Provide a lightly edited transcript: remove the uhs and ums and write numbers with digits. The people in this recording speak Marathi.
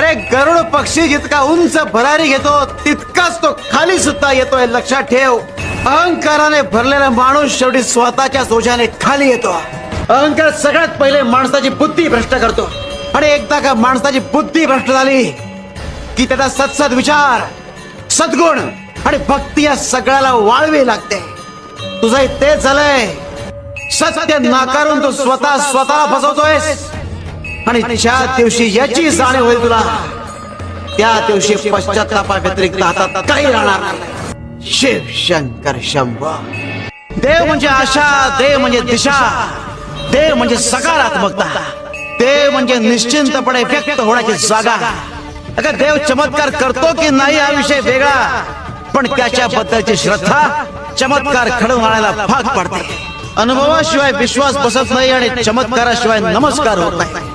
अरे गरुड पक्षी जितका उंच भरारी घेतो तितकाच तो खाली सुद्धा येतोय, लक्षात ठेव. अहंकाराने भरलेला माणूस शेवटी स्वतःच्या ओझ्याने खाली येतो. अहंकार सगळ्यात पहिले माणसाची बुद्धी भ्रष्ट करतो, आणि एकदा का माणसाची बुद्धी भ्रष्ट झाली की त्याचा सत्सद विचार, सद्गुण आणि भक्ती या सगळ्याला वाळवी लागते. तुझंही तेच झालंय. सत्य नाकारून तू स्वतःला फसवतोयस, आणि ज्या दिवशी याची जाणीव होईल तुला, त्या दिवशी पश्चात्तापा व्यतिरिक्त हातात काही राहणार नाही. शिव शंकर शंभो. देव म्हणजे आशा, देव म्हणजे दिशा, देव म्हणजे सकारात्मकता, देव म्हणजे निश्चिंतपणे व्यक्त होण्याची जागा. अगर देव चमत्कार करतो की नाही हा विषय वेगळा, पण त्याच्याबद्दलची श्रद्धा चमत्कार घडवून आणायला भाग पाडते. अनुभवाशिवाय विश्वास बसत नाही आणि चमत्काराशिवाय नमस्कार होत नाही.